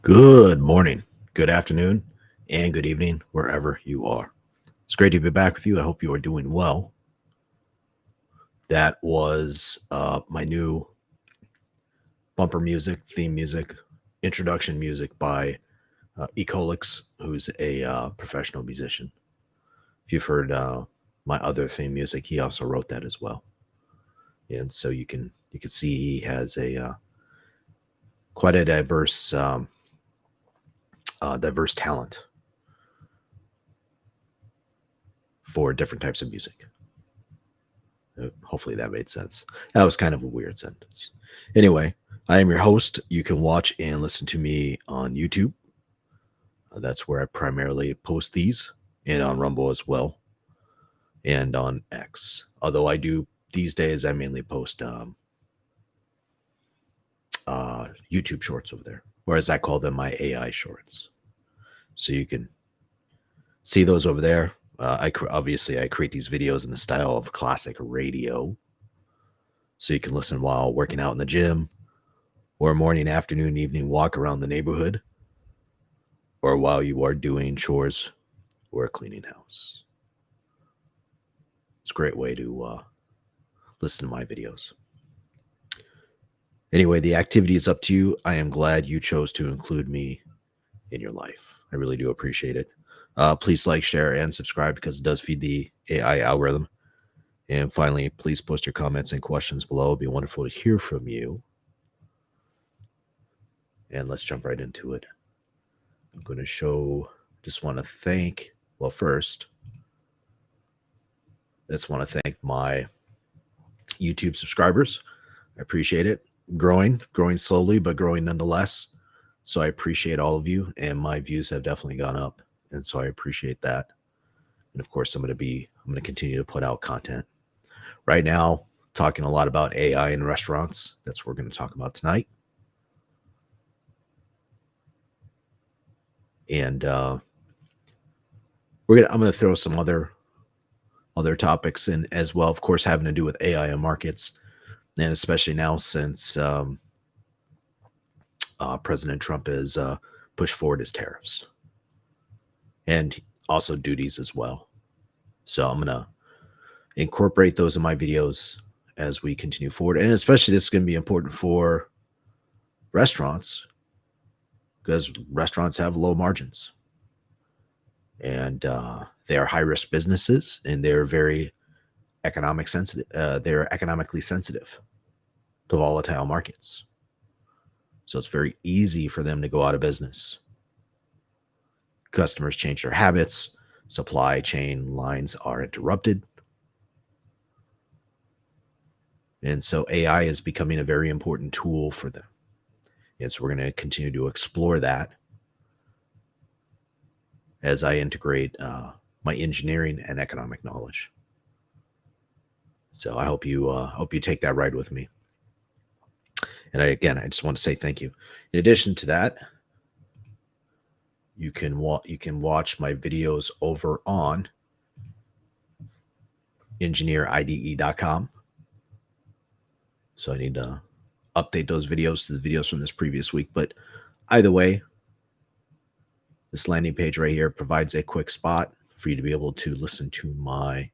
Good morning, good afternoon, and good evening, wherever you are. It's great to be back with you. I hope you are doing well. That was my new bumper music, theme music, introduction music by Ecolix, who's a professional musician. If you've heard my other theme music, he also wrote that as well. And so you can see he has a quite a diverse talent for different types of music. Hopefully that made sense. That was kind of a weird sentence. Anyway, I am your host. You can watch and listen to me on YouTube. That's where I primarily post these, and on Rumble as well, and on X. Although I do these days, I mainly post YouTube shorts over there, or as I call them, my AI shorts. So you can see those over there. Obviously I create these videos in the style of classic radio, so you can listen while working out in the gym, or a morning, afternoon, evening walk around the neighborhood, or while you are doing chores or cleaning house. It's a great way to listen to my videos. Anyway, the activity is up to you. I am glad you chose to include me in your life. I really do appreciate it. Please like, share, and subscribe because it does feed the AI algorithm. And finally, please post your comments and questions below. It'd be wonderful to hear from you. And let's jump right into it. I'm going to just want to thank, well, first, just want to thank my YouTube subscribers. I appreciate it. Growing slowly, but growing nonetheless. So I appreciate all of you, and my views have definitely gone up, and so I appreciate that. And of course, I'm going to continue to put out content. Right now, talking a lot about AI in restaurants. That's what we're going to talk about tonight. And I'm going to throw some other topics in as well, of course, having to do with AI and markets, and especially now since President Trump has pushed forward his tariffs and also duties as well. So I'm going to incorporate those in my videos as we continue forward. And especially this is going to be important for restaurants because restaurants have low margins. And they are high risk businesses, and they're very economic sensitive. They're economically sensitive to volatile markets. So it's very easy for them to go out of business. Customers change their habits. Supply chain lines are interrupted. And so AI is becoming a very important tool for them. And so we're going to continue to explore that as I integrate my engineering and economic knowledge. So I hope you take that ride with me. And I just want to say thank you. In addition to that, you can watch my videos over on engineeridE.com. So I need to update those videos to the videos from this previous week. But either way, this landing page right here provides a quick spot for you to be able to listen to my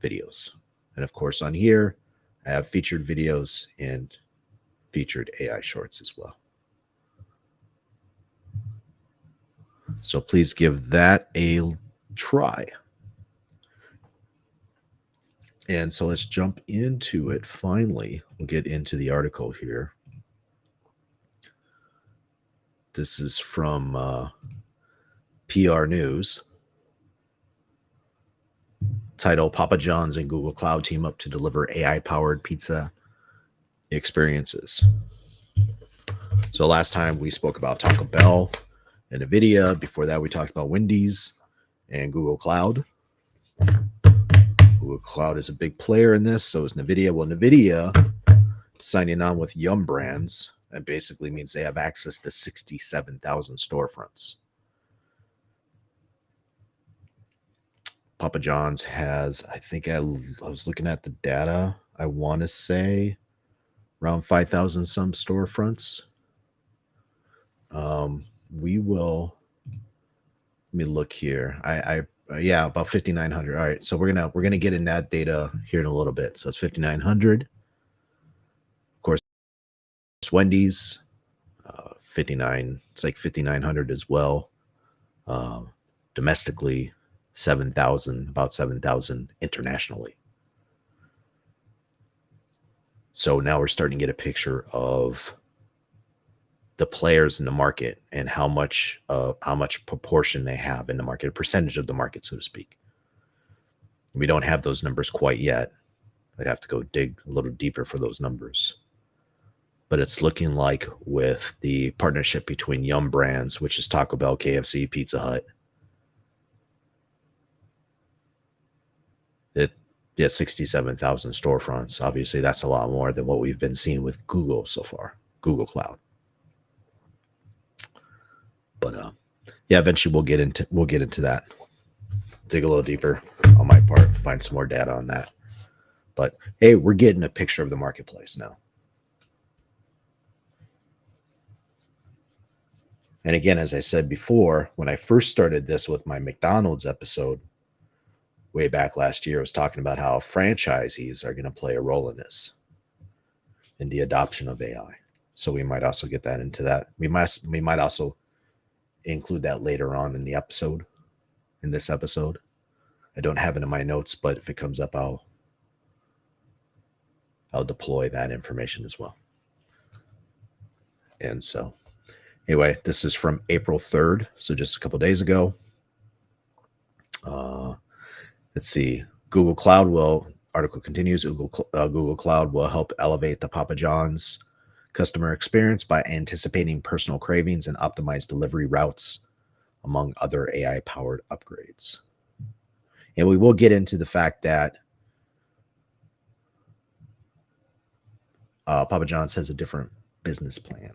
videos. And of course, on here, I have featured videos and featured AI shorts as well. So please give that a try. And so let's jump into it. Finally, we'll get into the article here. This is from PR News. Title: Papa John's and Google Cloud team up to deliver AI-powered pizza experiences. So last time we spoke about Taco Bell and NVIDIA. Before that, we talked about Wendy's and Google Cloud. Google Cloud is a big player in this. So is NVIDIA. Well, NVIDIA signing on with Yum Brands. That basically means they have access to 67,000 storefronts. Papa John's has, I think I was looking at the data, I want to say around 5,000 some storefronts. We will. Let me look here. Yeah, about 5,900. All right, so we're gonna get in that data here in a little bit. So it's 5,900. Of course, Wendy's 59. It's like 5,900 as well. Domestically, 7,000, about 7,000 internationally. So now we're starting to get a picture of the players in the market and how much proportion they have in the market, a percentage of the market, so to speak. We don't have those numbers quite yet. I'd have to go dig a little deeper for those numbers. But it's looking like with the partnership between Yum Brands, which is Taco Bell, KFC, Pizza Hut, yeah, 67,000 storefronts. Obviously, that's a lot more than what we've been seeing with Google so far, Google Cloud. But yeah, eventually we'll get into that. Dig a little deeper on my part, find some more data on that. But hey, we're getting a picture of the marketplace now. And again, as I said before, when I first started this with my McDonald's episode way back last year, I was talking about how franchisees are going to play a role in this, in the adoption of AI. So we might also get that into that. We might also include that later on in the episode, in this episode. I don't have it in my notes, but if it comes up, I'll deploy that information as well. And so anyway, this is from April 3rd, so just a couple days ago. Let's see. Google Cloud will, article continues, Google Cloud will help elevate the Papa John's customer experience by anticipating personal cravings and optimize delivery routes, among other AI-powered upgrades. And we will get into the fact that Papa John's has a different business plan.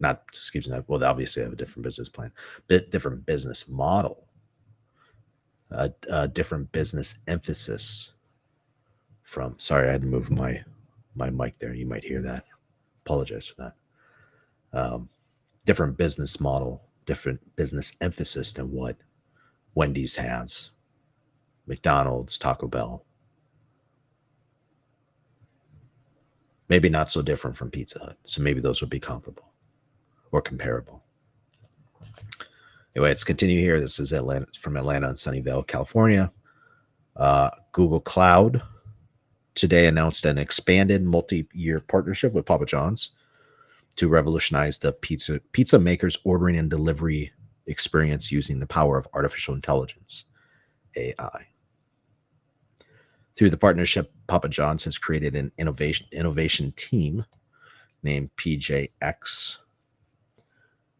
Not, excuse me, well, they obviously have a different business plan, but different business model, a different business emphasis from, sorry, I had to move my mic there. You might hear that. Apologize for that. Different business model, different business emphasis than what Wendy's has, McDonald's, Taco Bell. Maybe not so different from Pizza Hut. So maybe those would be comparable or comparable. Anyway, let's continue here. This is Atlanta, from Atlanta and Sunnyvale, California. Google Cloud today announced an expanded multi-year partnership with Papa John's to revolutionize the pizza makers' ordering and delivery experience using the power of artificial intelligence, AI. Through the partnership, Papa John's has created an innovation team named PJX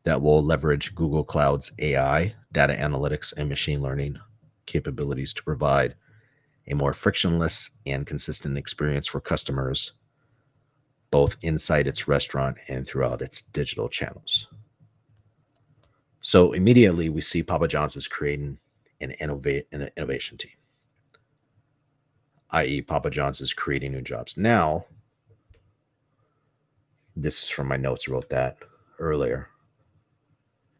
that will leverage Google Cloud's AI, data analytics, and machine learning capabilities to provide a more frictionless and consistent experience for customers, both inside its restaurant and throughout its digital channels. So immediately we see Papa John's is creating an innovation team, i.e. Papa John's is creating new jobs. Now, this is from my notes, I wrote that earlier.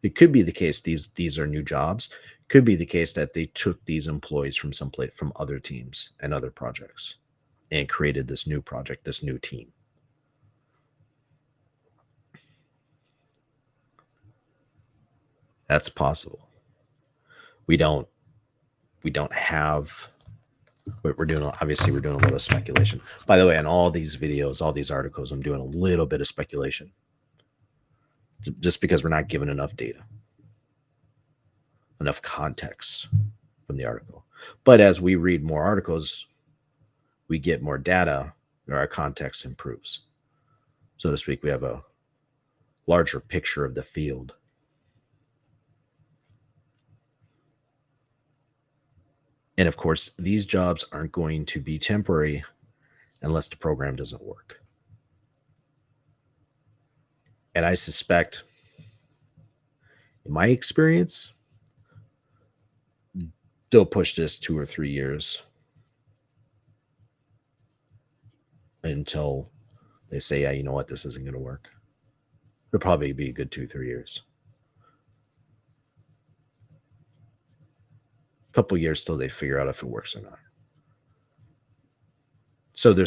It could be the case these are new jobs. Could be the case that they took these employees from someplace, from other teams and other projects, and created this new project, this new team. That's possible. We don't have, we're doing, obviously we're doing a little speculation. By the way, on all these videos, all these articles, I'm doing a little bit of speculation just because we're not given enough data, enough context from the article. But as we read more articles, we get more data, or our context improves. So to speak, we have a larger picture of the field. And of course, these jobs aren't going to be temporary unless the program doesn't work. And I suspect, in my experience, they'll push this 2 or 3 years until they say, yeah, you know what, this isn't going to work. It'll probably be a good 2-3 years. A couple years till they figure out if it works or not. So there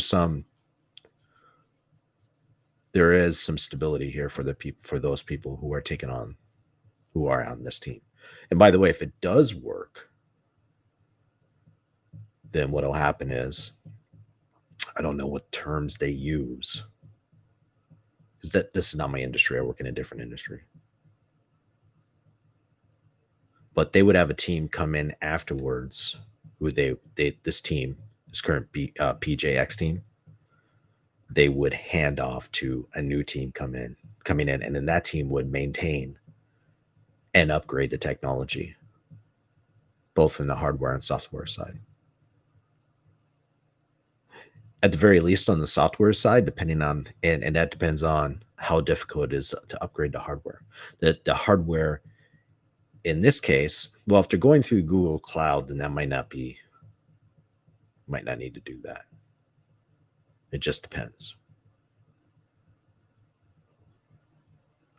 is some stability here for those people who are on this team. And by the way, if it does work, then what'll happen is, I don't know what terms they use, because this is not my industry. I work in a different industry. But they would have a team come in afterwards, who this team, this current PJX team, they would hand off to a new team coming in, and then that team would maintain and upgrade the technology, both in the hardware and software side. At the very least, on the software side, depending on, and that depends on how difficult it is to upgrade the hardware. The hardware in this case, well, if they're going through Google Cloud, then that might not need to do that. It just depends.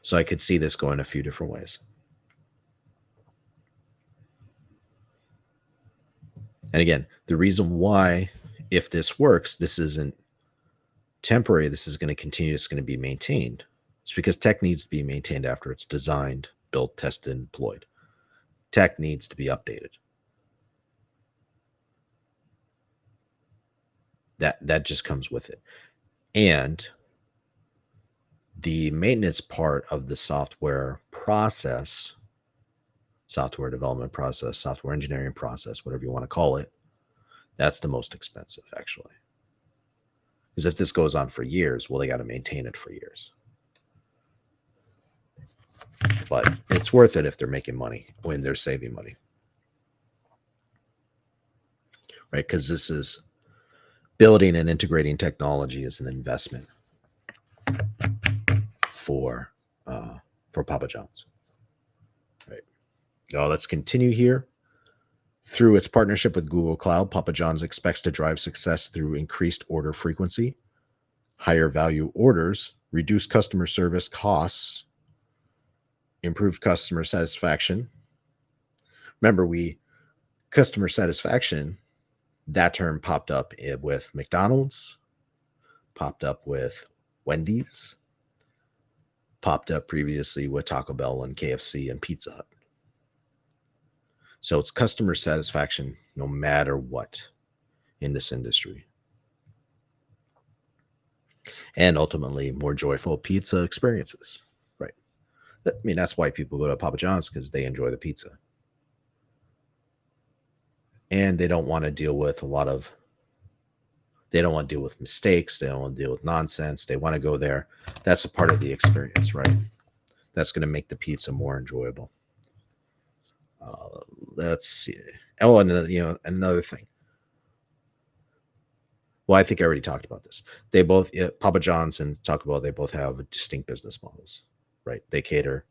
So I could see this going a few different ways. And again, the reason why, if this works, this isn't temporary, this is going to continue, it's going to be maintained. It's because tech needs to be maintained after it's designed, built, tested, and deployed. Tech needs to be updated. That just comes with it. And the maintenance part of the software process, software development process, software engineering process, whatever you want to call it, that's the most expensive, actually. Because if this goes on for years, well, they got to maintain it for years. But it's worth it if they're making money, when they're saving money. Right? Because this is building and integrating technology is an investment for Papa John's. Right. Now let's continue here. Through its partnership with Google Cloud, Papa John's expects to drive success through increased order frequency, higher value orders, reduced customer service costs, improved customer satisfaction. Remember, customer satisfaction, that term popped up with McDonald's, popped up with Wendy's, popped up previously with Taco Bell and KFC and Pizza Hut. So it's customer satisfaction no matter what in this industry. And ultimately, more joyful pizza experiences. Right. I mean, that's why people go to Papa John's, because they enjoy the pizza. And they don't want to deal with they don't want to deal with mistakes. They don't want to deal with nonsense. They want to go there. That's a part of the experience, right? That's going to make the pizza more enjoyable. Let's see. Oh, and another thing. Well, I think I already talked about this. They both, Papa John's and Taco Bell, they both have distinct business models, right? They cater,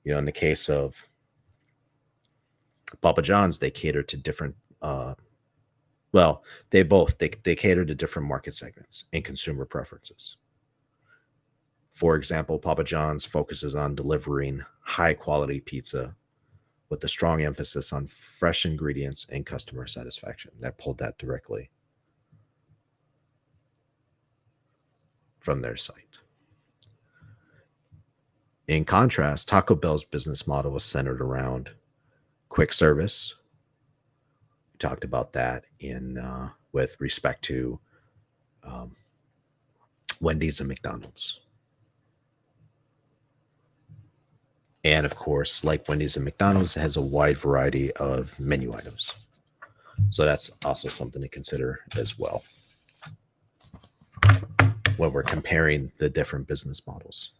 in the case of Papa John's, they cater to different, they cater to different market segments and consumer preferences. For example, Papa John's focuses on delivering high quality pizza with a strong emphasis on fresh ingredients and customer satisfaction. I pulled that directly from their site. In contrast, Taco Bell's business model was centered around quick service. We talked about that with respect to Wendy's and McDonald's. And of course, like Wendy's and McDonald's, it has a wide variety of menu items. So that's also something to consider as well when we're comparing the different business models.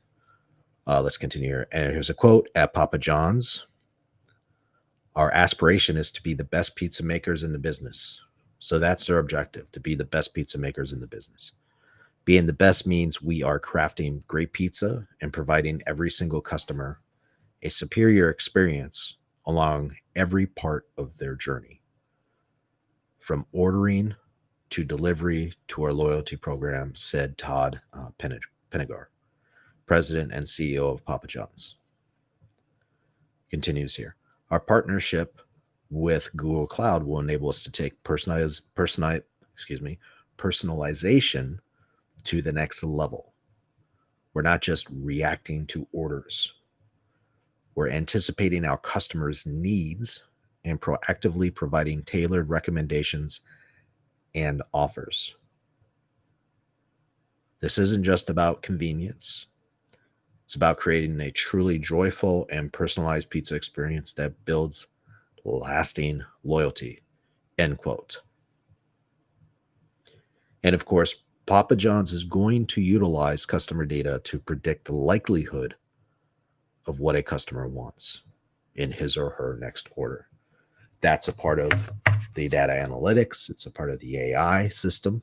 Let's continue here. And here's a quote: at Papa John's, our aspiration is to be the best pizza makers in the business. So that's their objective, to be the best pizza makers in the business. Being the best means we are crafting great pizza and providing every single customer a superior experience along every part of their journey, from ordering to delivery to our loyalty program, said Todd Pennegar, President and CEO of Papa John's. Continues here. Our partnership with Google Cloud will enable us to take personalization to the next level. We're not just reacting to orders. We're anticipating our customers' needs and proactively providing tailored recommendations and offers. This isn't just about convenience. It's about creating a truly joyful and personalized pizza experience that builds lasting loyalty, end quote. And of course, Papa John's is going to utilize customer data to predict the likelihood of what a customer wants in his or her next order. That's a part of the data analytics. It's a part of the AI system.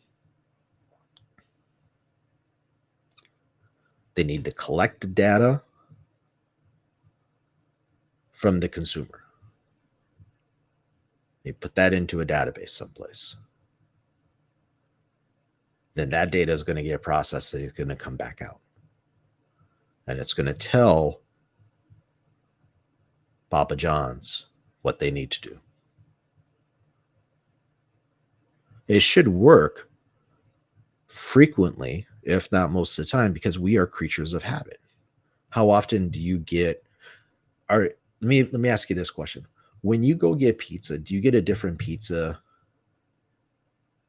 They need to collect data from the consumer. They put that into a database someplace. Then that data is going to get processed and it's going to come back out. And it's going to tell Papa John's what they need to do. It should work frequently, if not most of the time, because we are creatures of habit. How often do you get let me ask you this question. When you go get pizza, do you get a different pizza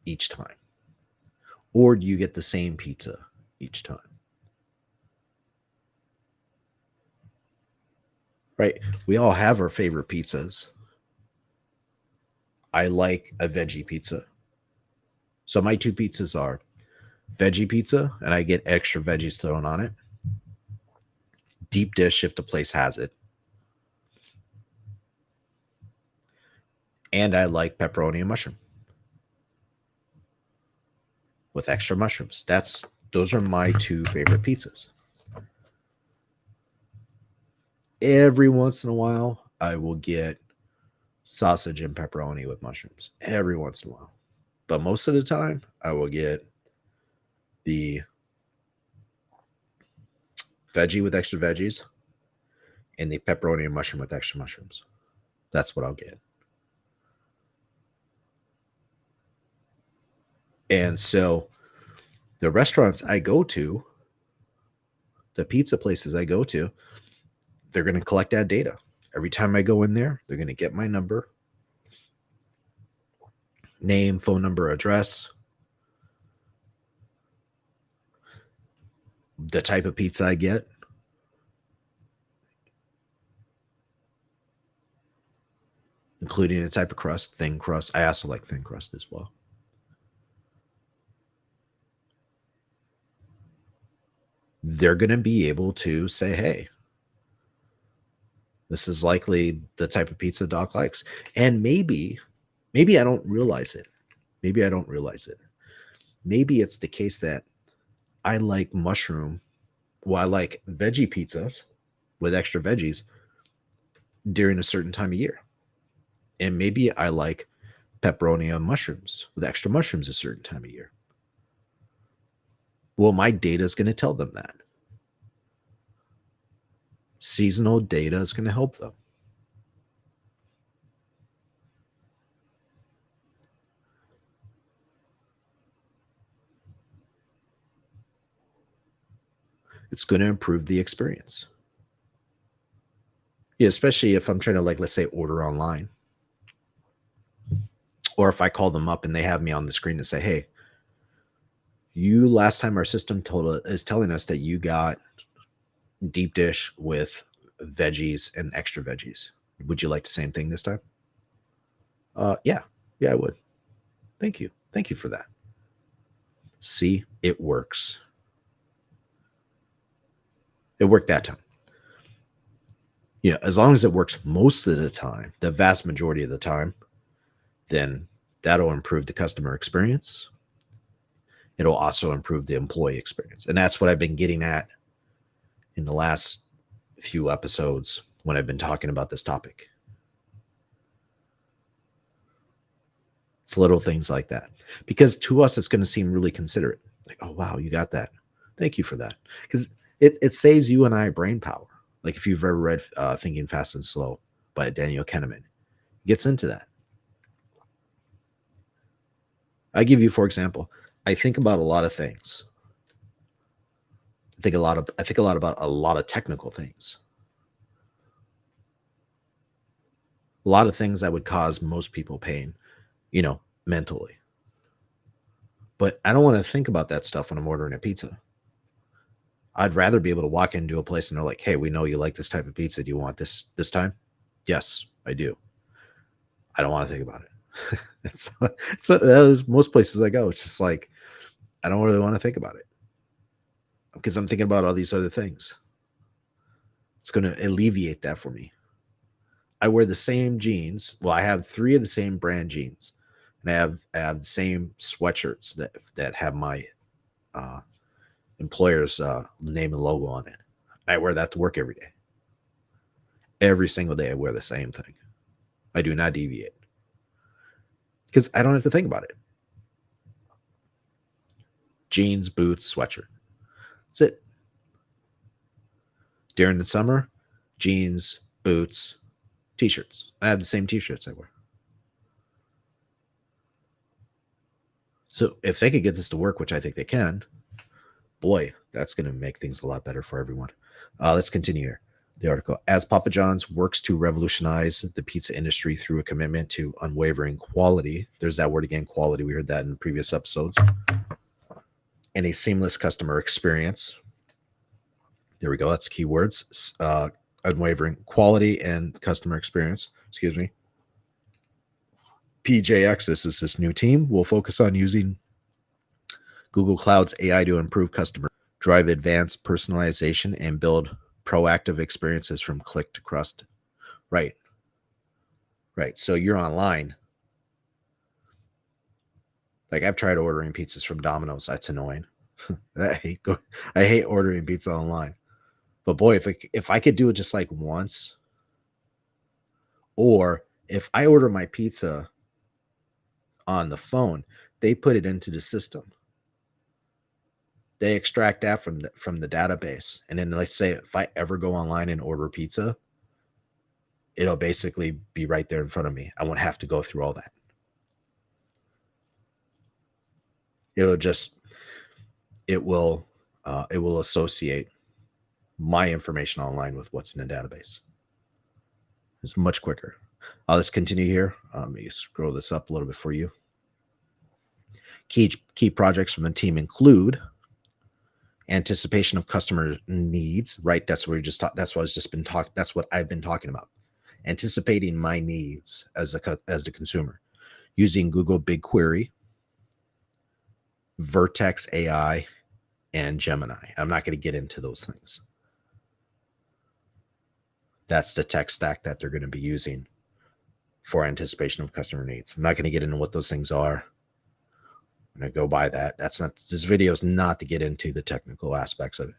each time? Or do you get the same pizza each time? Right? We all have our favorite pizzas. I like a veggie pizza. So my two pizzas are veggie pizza, and I get extra veggies thrown on it. Deep dish if the place has it. And I like pepperoni and mushroom with extra mushrooms. Those are my two favorite pizzas. Every once in a while, I will get sausage and pepperoni with mushrooms. Every once in a while. But most of the time, I will get the veggie with extra veggies and the pepperoni and mushroom with extra mushrooms. That's what I'll get. And so the restaurants I go to, the pizza places I go to, they're going to collect that data. Every time I go in there, they're going to get my number, name, phone number, address, the type of pizza I get, including the type of crust, thin crust. I also like thin crust as well. They're going to be able to say, hey, this is likely the type of pizza Doc likes. And maybe I don't realize it. Maybe I don't realize it. Maybe it's the case that I like mushroom. Well, I like veggie pizzas with extra veggies during a certain time of year. And maybe I like pepperoni and mushrooms with extra mushrooms a certain time of year. Well, my data is going to tell them that. Seasonal data is going to help them. It's going to improve the experience. Yeah, especially if I'm trying to, like, let's say, order online. Or if I call them up and they have me on the screen to say, hey, you last time our system is telling us that you got deep dish with veggies and extra veggies. Would you like the same thing this time? Yeah, I would. Thank you for that. See, it works. It worked that time. Yeah, as long as it works most of the time, the vast majority of the time, then that'll improve the customer experience. It'll also improve the employee experience. And that's what I've been getting at in the last few episodes when I've been talking about this topic. It's little things like that. Because to us, it's going to seem really considerate. Like, oh, wow, you got that. Thank you for that. Because it saves you and I brain power. Like if you've ever read Thinking Fast and Slow by Daniel Kahneman, he gets into that. I give you, for example, I think about a lot of things. I think a lot about a lot of technical things. A lot of things that would cause most people pain, mentally. But I don't want to think about that stuff when I'm ordering a pizza. I'd rather be able to walk into a place and they're like, "Hey, we know you like this type of pizza. Do you want this time?" Yes, I do. I don't want to think about it. That is most places I go. It's just like I don't really want to think about it because I'm thinking about all these other things. It's going to alleviate that for me. I wear the same jeans. Well, I have 3 of the same brand jeans, and I have the same sweatshirts that have my uh, employer's name and logo on it. I wear that to work every day. Every single day, I wear the same thing. I do not deviate because I don't have to think about it. Jeans, boots, sweatshirt. That's it. During the summer, jeans, boots, t-shirts. I have the same t-shirts I wear. So if they could get this to work, which I think they can, boy, that's going to make things a lot better for everyone. Let's continue here. The article, as Papa John's works to revolutionize the pizza industry through a commitment to unwavering quality. There's that word again, quality. We heard that in previous episodes. And a seamless customer experience. There we go. That's keywords. Unwavering quality and customer experience. Excuse me. PJX, this is this new team, will focus on using Google Cloud's AI to improve customer, drive advanced personalization, and build proactive experiences from click to crust. Right. Right. So you're online. Like I've tried ordering pizzas from Domino's. That's annoying. I hate ordering pizza online. But boy, if I could do it just like once, or if I order my pizza on the phone, they put it into the system. They extract that from the database, and then let's say if I ever go online and order pizza, it'll basically be right there in front of me. I won't have to go through all that. It will associate my information online with what's in the database. It's much quicker. Let's continue here. Let me scroll this up a little bit for you. Key projects from the team include anticipation of customer needs. Right, that's what we just talked. That's what I've been talking about. Anticipating my needs as the consumer, using Google BigQuery, Vertex AI, and Gemini. I'm not going to get into those things. That's the tech stack that they're going to be using for anticipation of customer needs. I'm not going to get into what those things are. I'm going to go by that. This video is not to get into the technical aspects of it.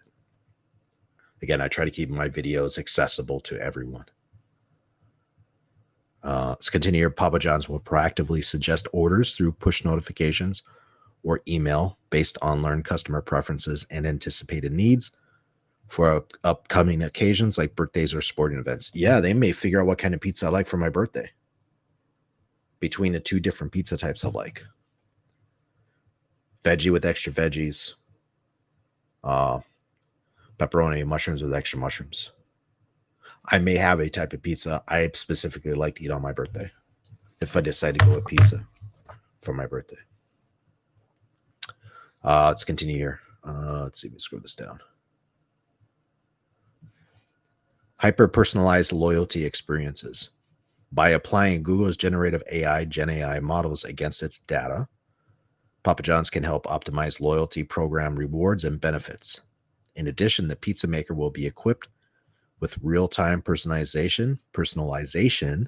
Again, I try to keep my videos accessible to everyone. Let's continue here. Papa John's will proactively suggest orders through push notifications or email based on learned customer preferences and anticipated needs for upcoming occasions like birthdays or sporting events. Yeah, they may figure out what kind of pizza I like for my birthday between the 2 different pizza types I like. Veggie with extra veggies, pepperoni, mushrooms with extra mushrooms. I may have a type of pizza I specifically like to eat on my birthday if I decide to go with pizza for my birthday. Let's continue here. Let's see if we scroll this down. Hyper-personalized loyalty experiences. By applying Google's generative AI, Gen AI models against its data, Papa John's can help optimize loyalty program rewards and benefits. In addition, the pizza maker will be equipped with real-time personalization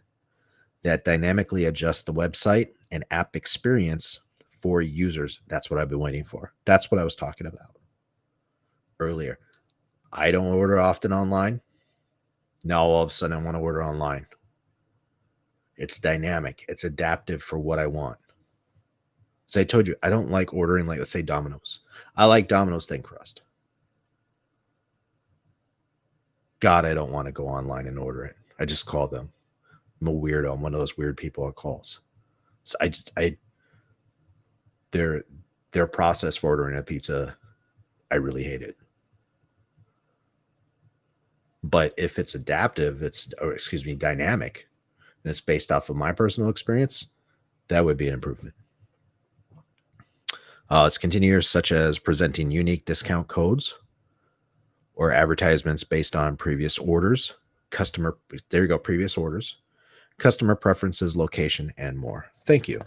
that dynamically adjusts the website and app experience for users. That's what I've been waiting for. That's what I was talking about earlier. I don't order often online. Now all of a sudden I want to order online. It's dynamic. It's adaptive for what I want. So I told you, I don't like ordering, like, let's say Domino's. I like Domino's thin crust. God, I don't want to go online and order it. I just call them. I'm a weirdo. I'm one of those weird people that calls. So their their process for ordering a pizza, I really hate it. But if it's adaptive, dynamic, and it's based off of my personal experience, that would be an improvement. Let's continue here, such as presenting unique discount codes or advertisements based on previous orders, there you go, previous orders, customer preferences, location, and more. Thank you.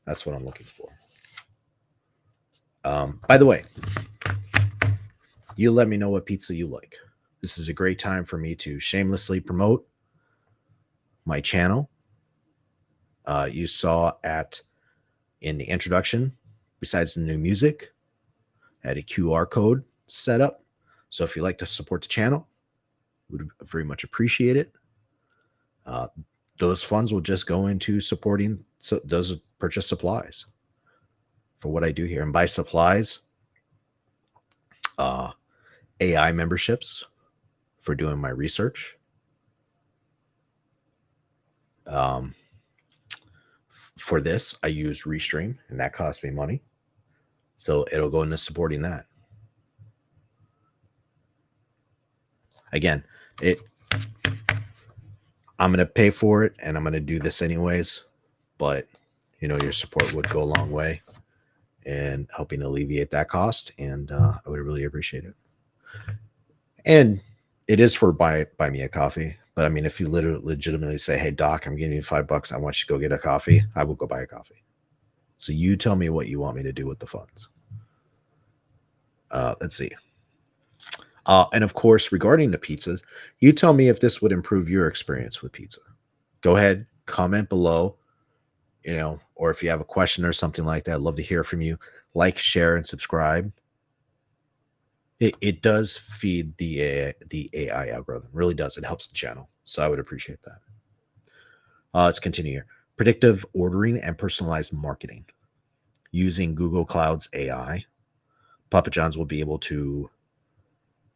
That's what I'm looking for. By the way, you let me know what pizza you like. This is a great time for me to shamelessly promote my channel. You saw in the introduction, besides the new music, I had a QR code set up. So if you'd like to support the channel, would very much appreciate it. Those funds will just go into supporting those purchase supplies for what I do here. And by supplies, AI memberships for doing my research. For this, I use Restream, and that costs me money. So it'll go into supporting that. Again, I'm going to pay for it, and I'm going to do this anyways. But, your support would go a long way in helping alleviate that cost, and I would really appreciate it. And it is for buy me a coffee. But I mean, if you legitimately say, hey, Doc, I'm giving you $5. I want you to go get a coffee. I will go buy a coffee. So you tell me what you want me to do with the funds. Let's see. And of course, regarding the pizzas, you tell me if this would improve your experience with pizza. Go ahead, comment below, or if you have a question or something like that, I'd love to hear from you. Like, share, and subscribe. It does feed the AI algorithm. It really does. It helps the channel. So I would appreciate that. Let's continue here. Predictive ordering and personalized marketing. Using Google Cloud's AI, Papa John's will be able to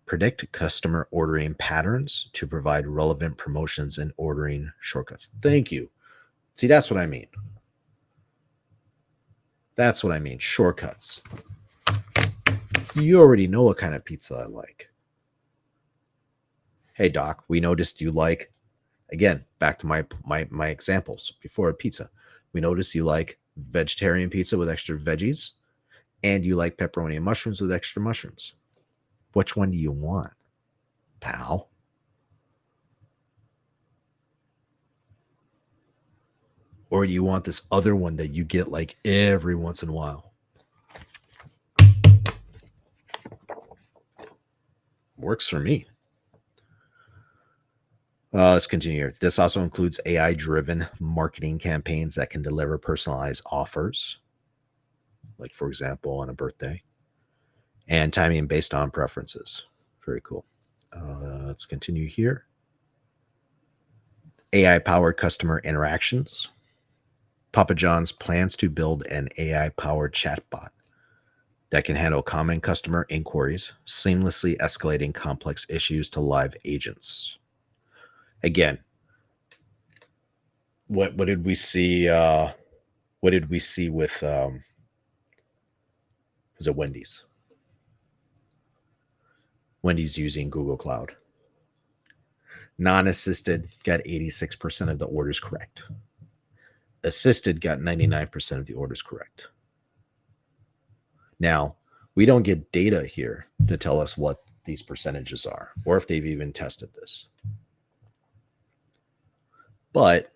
predict customer ordering patterns to provide relevant promotions and ordering shortcuts. Thank you. See, that's what I mean. That's what I mean. Shortcuts. You already know what kind of pizza I like. Hey, Doc, we noticed you like, again, back to my examples before pizza. We noticed you like vegetarian pizza with extra veggies, and you like pepperoni and mushrooms with extra mushrooms. Which one do you want, pal? Or do you want this other one that you get like every once in a while? Works for me. Let's continue here. This also includes AI-driven marketing campaigns that can deliver personalized offers, like, for example, on a birthday, and timing based on preferences. Very cool. Let's continue here. AI-powered customer interactions. Papa John's plans to build an AI-powered chatbot that can handle common customer inquiries, seamlessly escalating complex issues to live agents. Again, what did we see? What did we see with was it Wendy's? Wendy's using Google Cloud. Non-assisted got 86% of the orders correct. Assisted got 99% of the orders correct. Now, we don't get data here to tell us what these percentages are, or if they've even tested this. But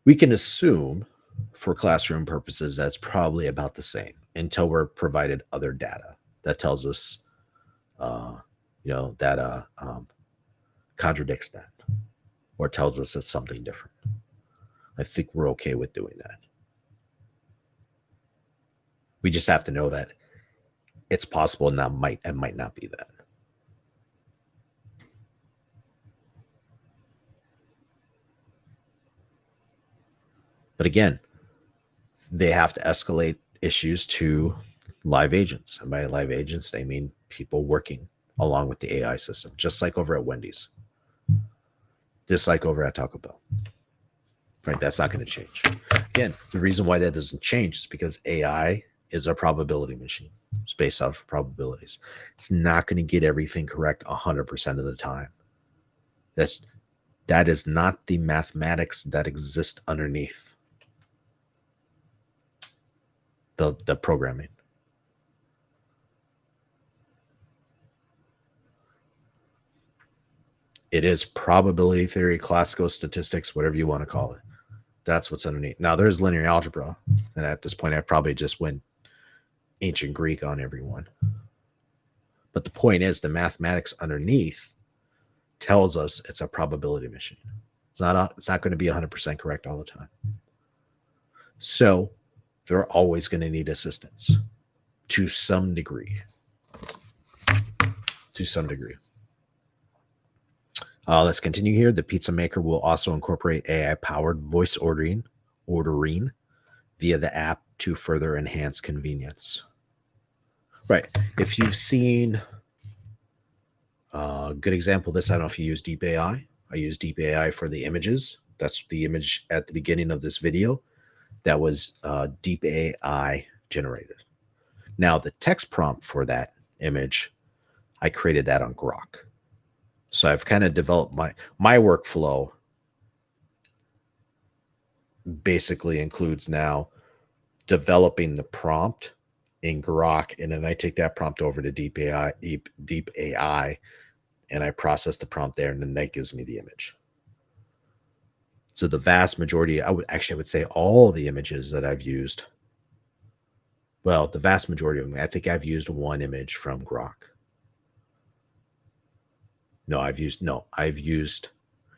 we can assume for classroom purposes that's probably about the same until we're provided other data that tells us, that contradicts that or tells us it's something different. I think we're okay with doing that. We just have to know that it's possible and it might not be that. But again, they have to escalate issues to live agents. And by live agents, they mean people working along with the AI system, just like over at Wendy's, just like over at Taco Bell. Right? That's not going to change. Again, the reason why that doesn't change is because AI is a probability machine. It's based off of probabilities. It's not going to get everything correct 100% of the time. That is not the mathematics that exist underneath the programming. It is probability theory, classical statistics, whatever you want to call it. That's what's underneath. Now there's linear algebra, and at this point I probably just went ancient Greek on everyone. But the point is, the mathematics underneath tells us it's a probability machine. It's not going to be 100% correct all the time. So they're always going to need assistance to some degree. To some degree. Let's continue here. The pizza maker will also incorporate AI-powered voice ordering via the app to further enhance convenience. Right. If you've seen a good example of this, I don't know if you use Deep AI. I use Deep AI for the images. That's the image at the beginning of this video. That was Deep AI generated. Now, the text prompt for that image, I created that on Grok. So I've kind of developed my workflow basically includes now developing the prompt in Grok, and then I take that prompt over to Deep AI, and I process the prompt there, and then that gives me the image. So the vast majority, I would say all the images that I've used, well, the vast majority of them, I think I've used one image from Grok.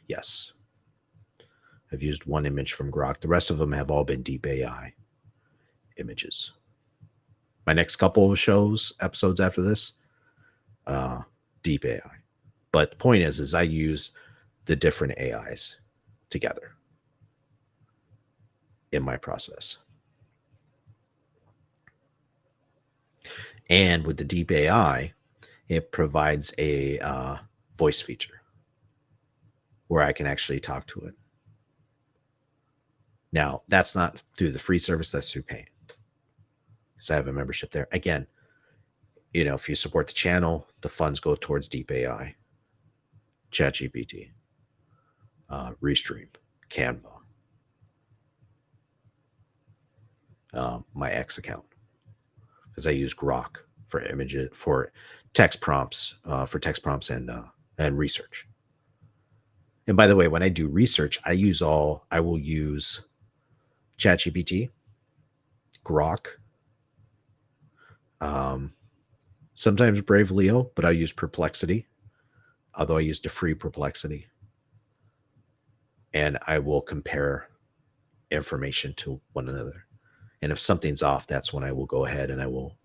Yes. I've used one image from Grok. The rest of them have all been Deep AI images. My next couple of episodes after this, Deep AI. But the point is I use the different AIs together in my process. And with the Deep AI, it provides a voice feature where I can actually talk to it. Now, that's not through the free service, that's through paying. Because I have a membership there. Again, if you support the channel, the funds go towards Deep AI, ChatGPT, Restream, Canva, my X account, because I use Grok for images, for text prompts, and research. And by the way, when I do research, I will use ChatGPT, Grok, sometimes Brave Leo, but I use Perplexity, although I use the free Perplexity. And I will compare information to one another. And if something's off, that's when I will go ahead and I will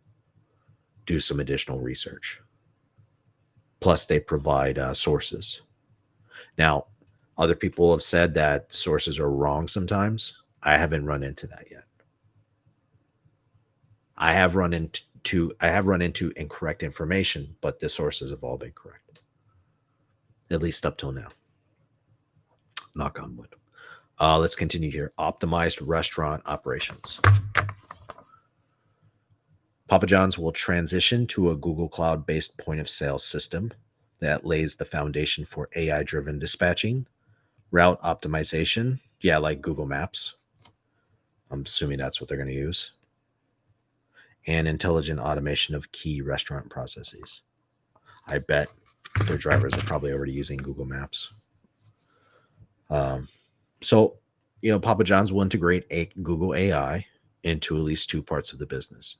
do some additional research. Plus, they provide sources. Now, other people have said that sources are wrong sometimes. I haven't run into that yet. I have run into incorrect information, but the sources have all been correct, at least up till now. Knock on wood. Let's continue here. Optimized restaurant operations. Papa John's will transition to a Google Cloud-based point-of-sale system that lays the foundation for AI-driven dispatching, route optimization, like Google Maps. I'm assuming that's what they're going to use. And intelligent automation of key restaurant processes. I bet their drivers are probably already using Google Maps. So, Papa John's will integrate Google AI into at least two parts of the business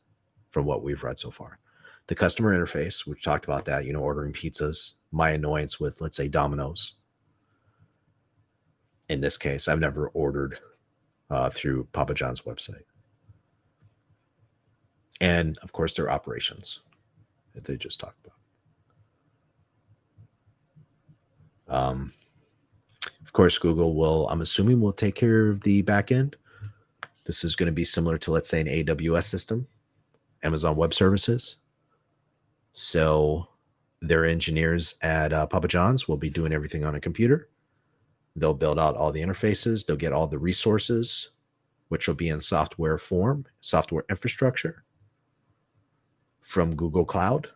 from what we've read so far. The customer interface, we've talked about that, ordering pizzas, my annoyance with, let's say, Domino's. In this case, I've never ordered through Papa John's website. And, of course, their operations that they just talked about. Of course, Google I'm assuming, will take care of the back end. This is going to be similar to, let's say, an AWS system, Amazon Web Services. So their engineers at Papa John's will be doing everything on a computer. They'll build out all the interfaces. They'll get all the resources, which will be in software form, software infrastructure from Google Cloud.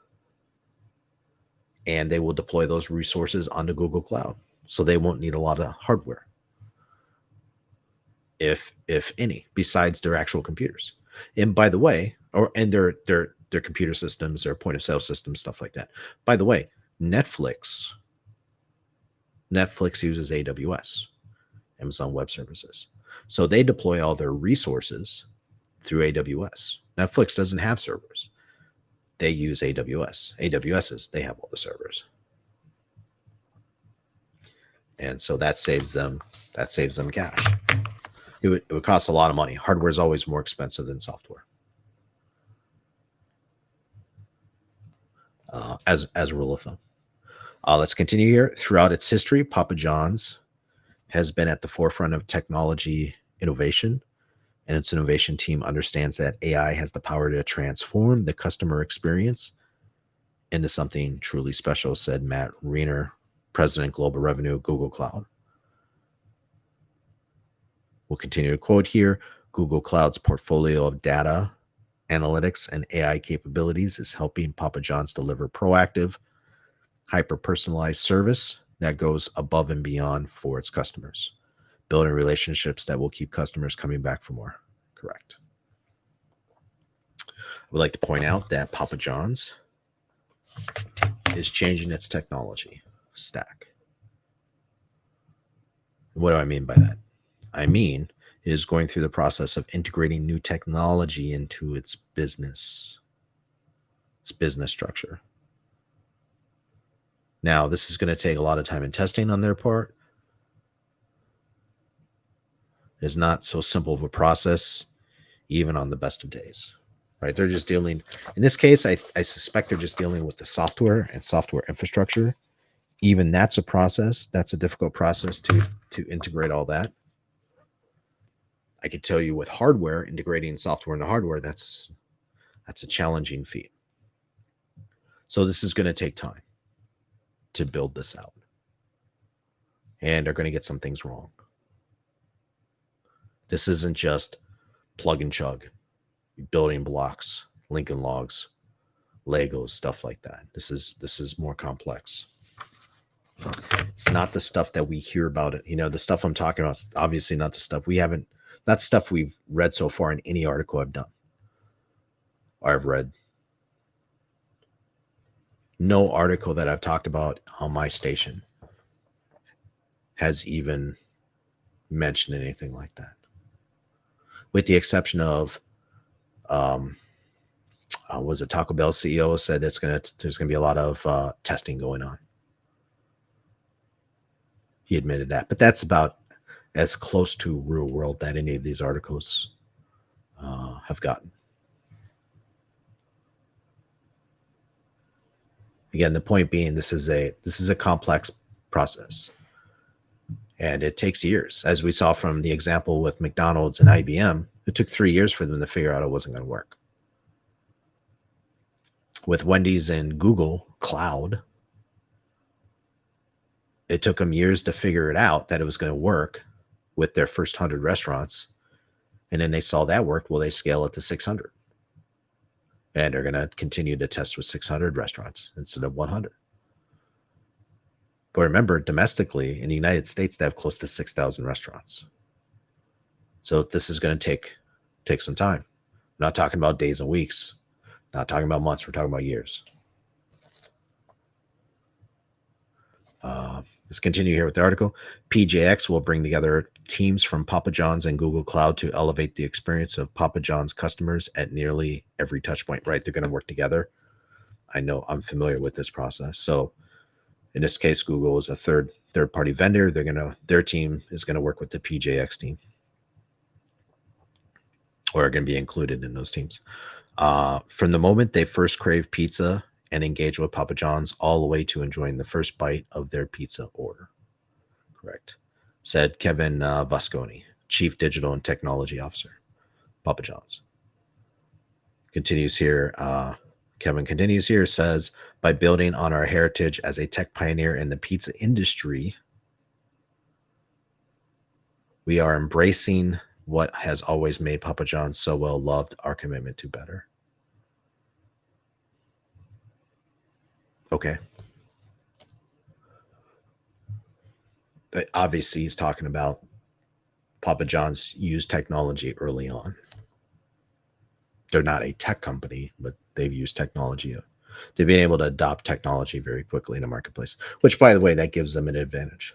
And they will deploy those resources onto Google Cloud. So they won't need a lot of hardware, if any, besides their actual computers. And by the way, their computer systems, their point of sale systems, stuff like that. By the way, Netflix uses AWS, Amazon Web Services. So they deploy all their resources through AWS. Netflix doesn't have servers. They use AWS. They have all the servers. And so that saves them cash. It would cost a lot of money. Hardware is always more expensive than software. As a rule of thumb. Let's continue here. Throughout its history, Papa John's has been at the forefront of technology innovation, and its innovation team understands that AI has the power to transform the customer experience into something truly special, said Matt Reiner, President Global Revenue, Google Cloud. We'll continue to quote here. Google Cloud's portfolio of data, analytics, and AI capabilities is helping Papa John's deliver proactive, hyper-personalized service that goes above and beyond for its customers, building relationships that will keep customers coming back for more. Correct. I would like to point out that Papa John's is changing its technology stack. What do I mean by that? I mean, it is going through the process of integrating new technology into its business structure. Now, this is going to take a lot of time and testing on their part. It's not so simple of a process, even on the best of days, right? They're just dealing, in this case, I suspect they're just dealing with the software and software infrastructure. Even that's a process. That's a difficult process to integrate all that. I could tell you with hardware, integrating software into hardware, that's a challenging feat. So this is going to take time to build this out. And they're going to get some things wrong. This isn't just plug and chug, building blocks, Lincoln Logs, Legos, stuff like that. This is more complex. It's not the stuff that we hear about it. The stuff I'm talking about is obviously not the stuff that's stuff we've read so far in any article I've done or I've read. No article that I've talked about on my station has even mentioned anything like that, with the exception of was it Taco Bell CEO said there's gonna be a lot of testing going on. He admitted that, but that's about as close to real world that any of these articles have gotten. Again, the point being, this is a complex process, and it takes years. As we saw from the example with McDonald's and IBM, it took 3 years for them to figure out it wasn't going to work. With Wendy's and Google Cloud, it took them years to figure it out that it was going to work with their first 100 restaurants. And then they saw that worked. Well, they scale it to 600. And they're going to continue to test with 600 restaurants instead of 100. But remember, domestically in the United States, they have close to 6,000 restaurants. So this is going to take some time. I'm not talking about days and weeks, not talking about months. We're talking about years. Let's continue here with the article. PJX will bring together teams from Papa John's and Google Cloud to elevate the experience of Papa John's customers at nearly every touch point, right? They're going to work together. I know I'm familiar with this process. So in this case, Google is a third party vendor. Their team is going to work with the PJX team, or are going to be included in those teams. From the moment they first crave pizza and engage with Papa John's, all the way to enjoying the first bite of their pizza order. Correct. Said Kevin Vasconi, Chief Digital and Technology Officer, Papa John's. Continues here. Kevin continues here, says, by building on our heritage as a tech pioneer in the pizza industry, we are embracing what has always made Papa John's so well loved, our commitment to better. Okay. Obviously, he's talking about Papa John's used technology early on. They're not a tech company, but they've used technology. They've been able to adopt technology very quickly in the marketplace, which, by the way, that gives them an advantage.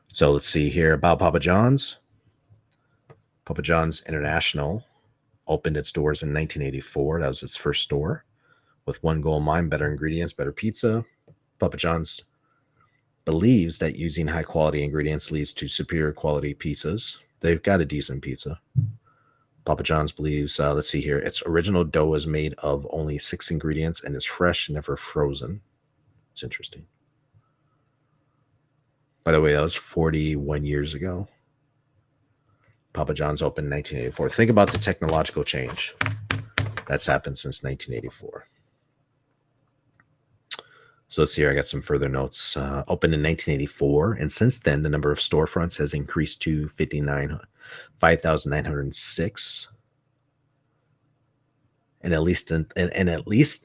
So let's see here about Papa John's. Papa John's International opened its doors in 1984. That was its first store with one goal in mind: better ingredients, better pizza. Papa John's believes that using high quality ingredients leads to superior quality pizzas. They've got a decent pizza. Papa John's believes, let's see here, its original dough is made of only 6 ingredients and is fresh, never frozen. It's interesting. By the way, that was 41 years ago. Papa John's opened in 1984. Think about the technological change that's happened since 1984. So let's see here. I got some further notes. Opened in 1984, and since then, the number of storefronts has increased to 5,906. And at least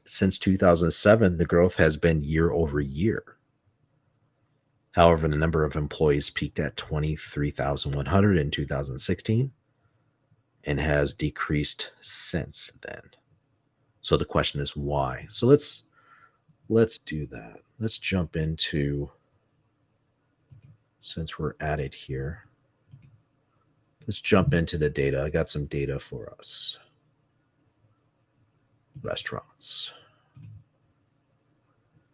since 2007, the growth has been year over year. However, the number of employees peaked at 23,100 in 2016 and has decreased since then. So the question is why? So let's do that. Let's jump into, since we're at it here, let's jump into the data. I got some data for us. Restaurants.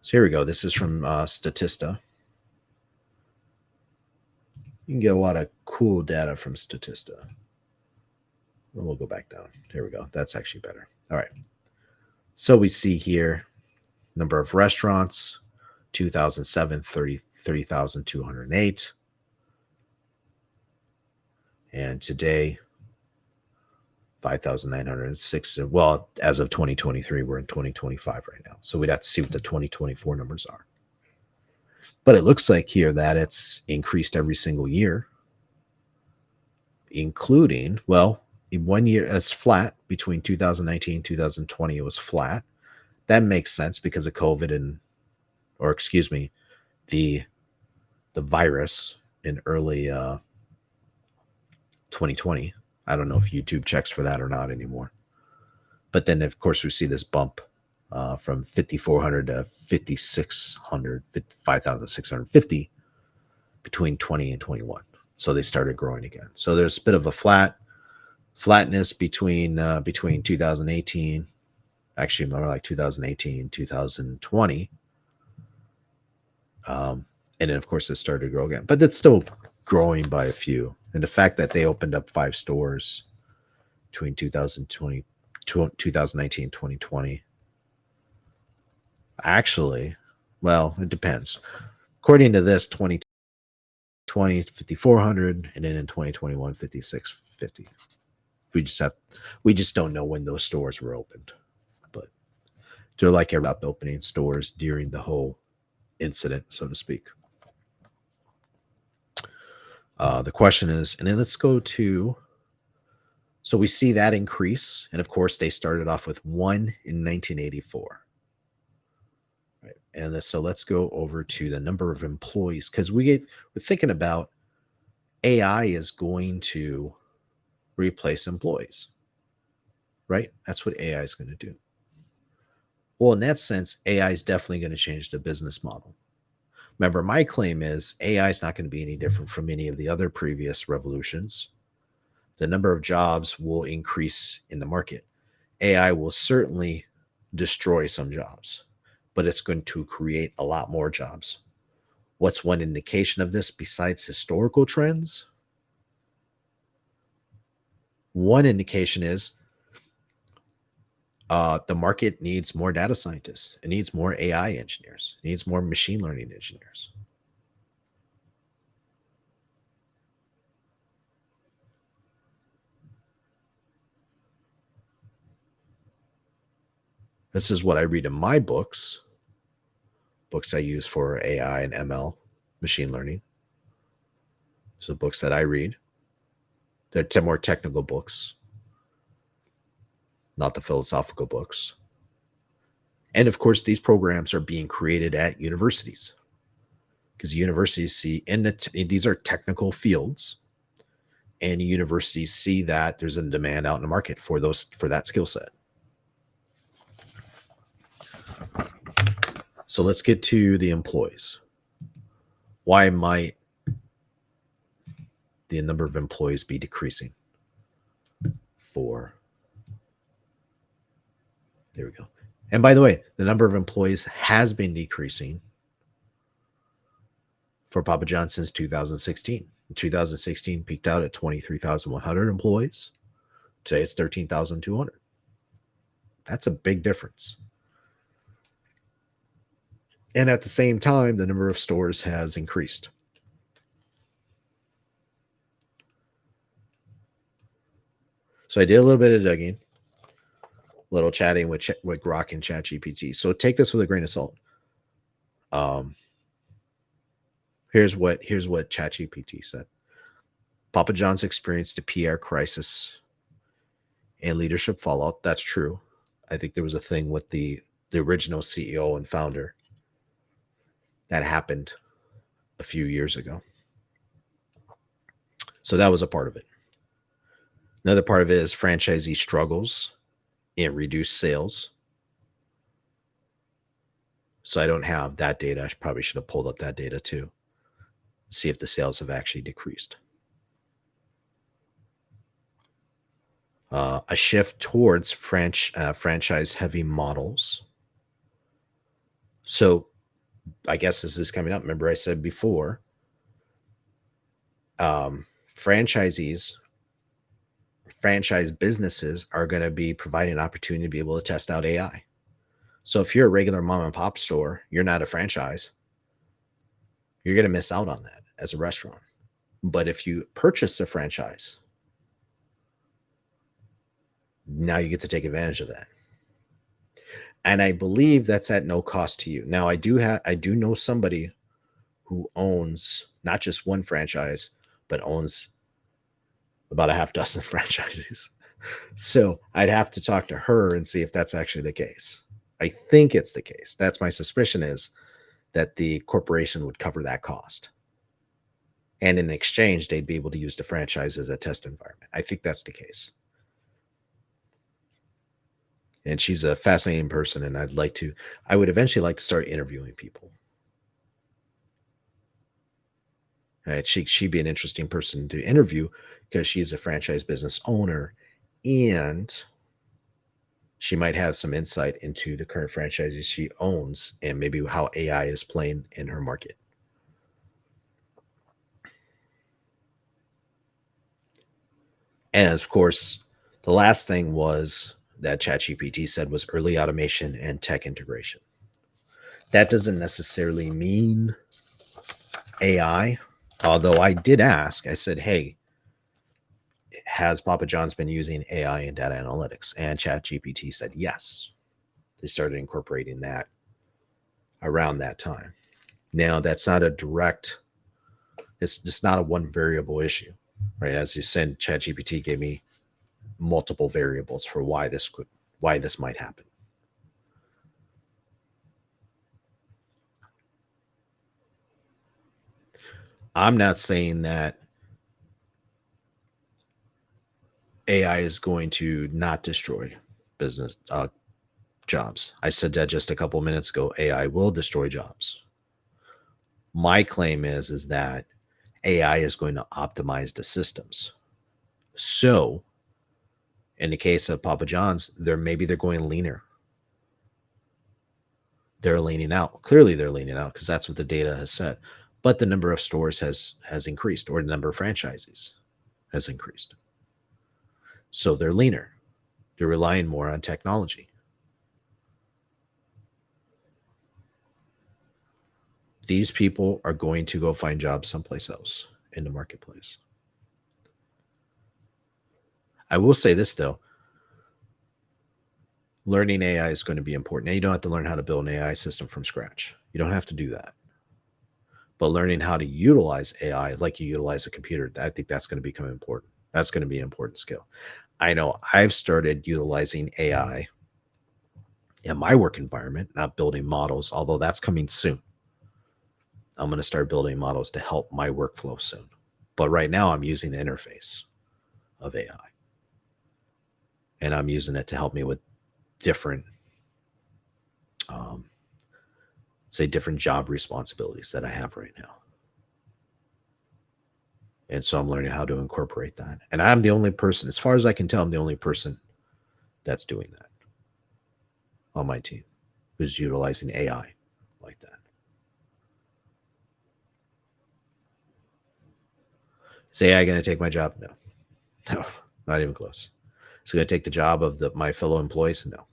So here we go. This is from Statista. You can get a lot of cool data from Statista. We'll go back down. Here we go. That's actually better. All right. So we see here number of restaurants, 2007, 30,208. And today, 5,906. Well, as of 2023, we're in 2025 right now. So we'd have to see what the 2024 numbers are. But it looks like here that it's increased every single year, including, well, in 1 year, it's flat between 2019 and 2020. It was flat. That makes sense because of COVID the virus in early 2020. I don't know if YouTube checks for that or not anymore. But then, of course, we see this bump from 5,400 to 5,600, 5,650 between 20 and 21. So they started growing again. So there's a bit of a flatness between 2018, actually more like 2018, 2020. And then, of course, it started to grow again. But it's still growing by a few. And the fact that they opened up 5 stores between 2019 and 2020. Actually, well, it depends. According to this, 2020, 5,400, and then in 2021, 5,650. We just don't know when those stores were opened. But they're like opening stores during the whole incident, so to speak. The question is, and then let's go to, so we see that increase. And of course, they started off with 1 in 1984. Right. And so let's go over to the number of employees, because we're thinking about AI is going to replace employees, right? That's what AI is going to do. Well, in that sense, AI is definitely going to change the business model. Remember, my claim is AI is not going to be any different from any of the other previous revolutions. The number of jobs will increase in the market. AI will certainly destroy some jobs, but it's going to create a lot more jobs. What's one indication of this besides historical trends? One indication is the market needs more data scientists. It needs more AI engineers. It needs more machine learning engineers. This is what I read in my books I use for AI and ML, machine learning. So books that I read, they're more technical books, not the philosophical books. And of course, these programs are being created at universities because universities see these are technical fields, and universities see that there's a demand out in the market for that skill set. So let's get to the employees. Why might the number of employees be decreasing? There we go. And by the way, the number of employees has been decreasing for Papa John since 2016. In 2016 peaked out at 23,100 employees. Today it's 13,200. That's a big difference. And at the same time, the number of stores has increased. So I did a little bit of digging, a little chatting with Grok and ChatGPT. So take this with a grain of salt. Here's what ChatGPT said. Papa John's experienced a PR crisis and leadership fallout. That's true. I think there was a thing with the original CEO and founder that happened a few years ago. So that was a part of it. Another part of it is franchisee struggles and reduced sales. So I don't have that data. I probably should have pulled up that data too. See if the sales have actually decreased. A shift towards franchise heavy models. So I guess this is coming up. Remember I said before, franchise businesses are going to be providing an opportunity to be able to test out AI. So if you're a regular mom and pop store, you're not a franchise, you're going to miss out on that as a restaurant. But if you purchase a franchise, now you get to take advantage of that. And I believe that's at no cost to you. Now I do know somebody who owns not just one franchise, but owns about a half dozen franchises. So I'd have to talk to her and see if that's actually the case. I think it's the case. That's my suspicion, is that the corporation would cover that cost. And in exchange, they'd be able to use the franchise as a test environment. I think that's the case. And she's a fascinating person, and I would eventually like to start interviewing people. Right? She'd be an interesting person to interview because she's a franchise business owner, and she might have some insight into the current franchises she owns and maybe how AI is playing in her market. And of course, the last thing was that ChatGPT said was early automation and tech integration. That doesn't necessarily mean AI, although I did ask. I said, hey, has Papa John's been using AI and data analytics? And ChatGPT said yes. They started incorporating that around that time. Now, that's not a direct, it's just not a one variable issue, right? As you said, ChatGPT gave me multiple variables for why this might happen. I'm not saying that AI is going to not destroy business jobs. I said that just a couple of minutes ago. AI will destroy jobs. My claim is that AI is going to optimize the systems. So, in the case of Papa John's, maybe they're going leaner. They're leaning out. Clearly, they're leaning out because that's what the data has said. But the number of stores has increased, or the number of franchises has increased. So they're leaner. They're relying more on technology. These people are going to go find jobs someplace else in the marketplace. I will say this, though. learning AI is going to be important. Now, you don't have to learn how to build an AI system from scratch. You don't have to do that. But learning how to utilize AI like you utilize a computer, I think that's going to become important. That's going to be an important skill. I know I've started utilizing AI in my work environment, not building models, although that's coming soon. I'm going to start building models to help my workflow soon. But right now, I'm using the interface of AI. And I'm using it to help me with different, different job responsibilities that I have right now. And so I'm learning how to incorporate that. And I'm the only person, as far as I can tell, I'm the only person that's doing that on my team who's utilizing AI like that. Is AI going to take my job? No. No, not even close. It's going to take the job of my fellow employees? No,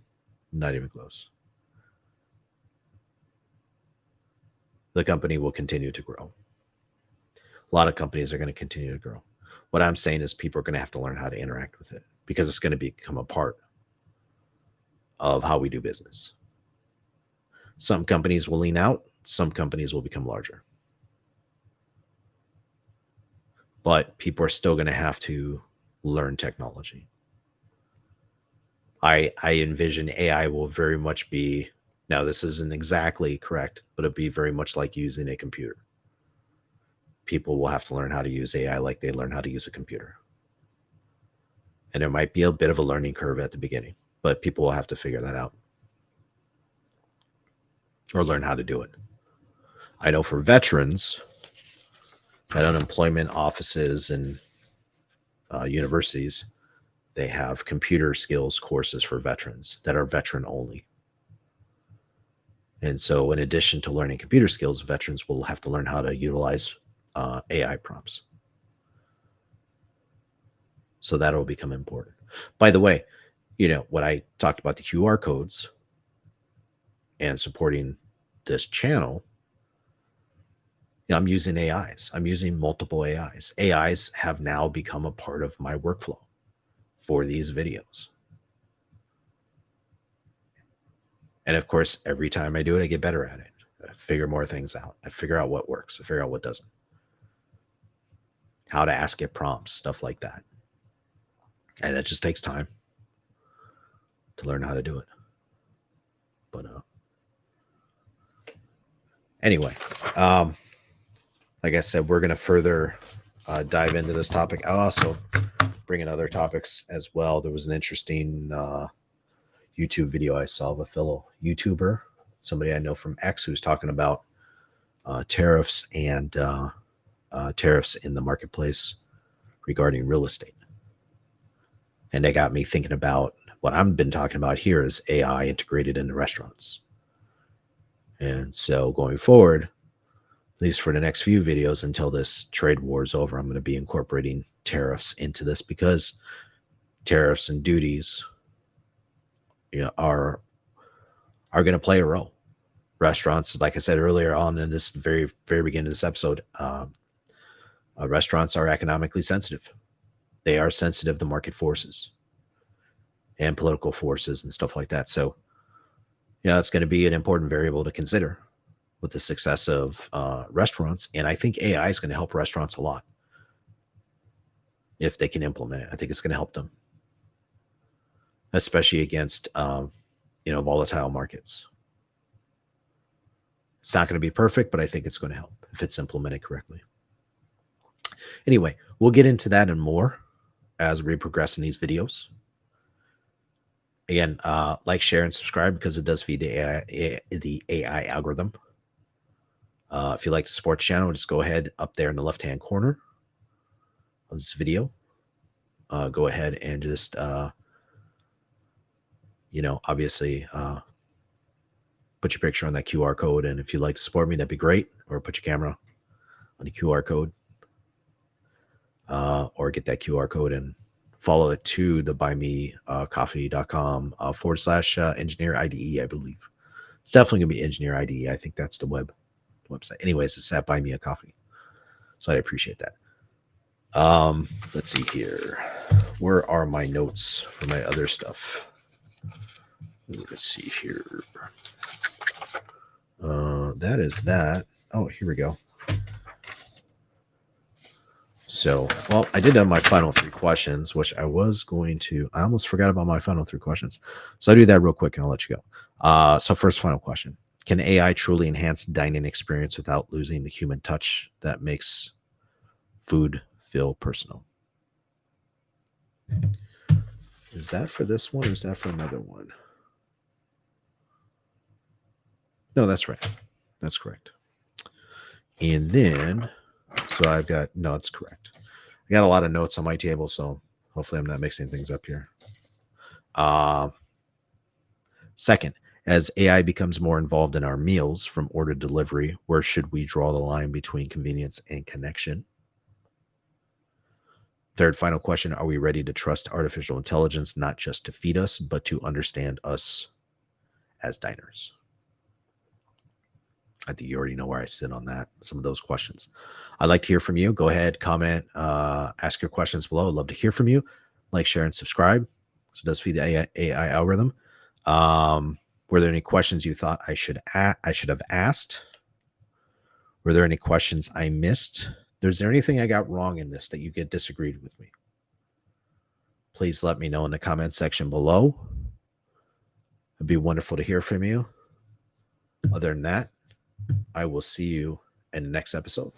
not even close. The company will continue to grow. A lot of companies are going to continue to grow. What I'm saying is people are going to have to learn how to interact with it because it's going to become a part of how we do business. Some companies will lean out, some companies will become larger. But people are still going to have to learn technology. I envision AI will very much be, now this isn't exactly correct, but it'd be very much like using a computer. People will have to learn how to use AI like they learn how to use a computer. And there might be a bit of a learning curve at the beginning, but people will have to figure that out or learn how to do it. I know for veterans at unemployment offices and universities, they have computer skills courses for veterans that are veteran only. And so, in addition to learning computer skills, veterans will have to learn how to utilize AI prompts. So that'll become important. By the way, when I talked about the QR codes and supporting this channel, I'm using AIs. I'm using multiple AIs. AIs have now become a part of my workflow for these videos. And of course, every time I do it, I get better at it. I figure more things out. I figure out what works. I figure out what doesn't. How to ask it prompts, stuff like that. And that just takes time to learn how to do it. But anyway, like I said, we're going to further dive into this topic. I'll also bring in other topics as well. There was an interesting YouTube video I saw of a fellow YouTuber, somebody I know from X, who's talking about tariffs and tariffs in the marketplace regarding real estate. And they got me thinking about what I've been talking about here is AI integrated into restaurants. And so going forward, at least for the next few videos until this trade war is over, I'm going to be incorporating tariffs into this because tariffs and duties are going to play a role. Restaurants, like I said earlier on in this very beginning of this episode, restaurants are economically sensitive. They are sensitive to market forces and political forces and stuff like that. So, it's going to be an important variable to consider with the success of restaurants. And I think AI is going to help restaurants a lot if they can implement it. I think it's going to help them, especially against volatile markets. It's not going to be perfect, but I think it's going to help if it's implemented correctly. Anyway, we'll get into that and more as we progress in these videos. Again, like, share, and subscribe because it does feed the AI algorithm. If you like to support the channel, just go ahead up there in the left-hand corner of this video. Go ahead and just, obviously put your picture on that QR code. And if you'd like to support me, that'd be great. Or put your camera on the QR code. Or get that QR code and follow it to the buymecoffee.com / engineer IDE, I believe. It's definitely going to be engineer IDE. I think that's the website. Anyways, it's at Buy Me a Coffee. So I appreciate that. Let's see here. Where are my notes for my other stuff? Let's see here. That is that. Oh, here we go. So, well, I did have my final 3 questions, which I was going to. I almost forgot about my final 3 questions. So I do that real quick and I'll let you go. So first final question. Can AI truly enhance dining experience without losing the human touch that makes food feel personal? Is that for this one or is that for another one? No, that's right. That's correct. And then, so I've got, no, it's correct. I got a lot of notes on my table, so hopefully I'm not mixing things up here. Second, as AI becomes more involved in our meals from order delivery, where should we draw the line between convenience and connection? Third, final question. Are we ready to trust artificial intelligence, not just to feed us, but to understand us as diners? I think you already know where I sit on that, some of those questions. I'd like to hear from you. Go ahead, comment, ask your questions below. I'd love to hear from you. Like, share, and subscribe. So it does feed the AI algorithm. Were there any questions you thought I should have asked? Were there any questions I missed? Is there anything I got wrong in this that you get disagreed with me? Please let me know in the comment section below. It'd be wonderful to hear from you. Other than that, I will see you in the next episode.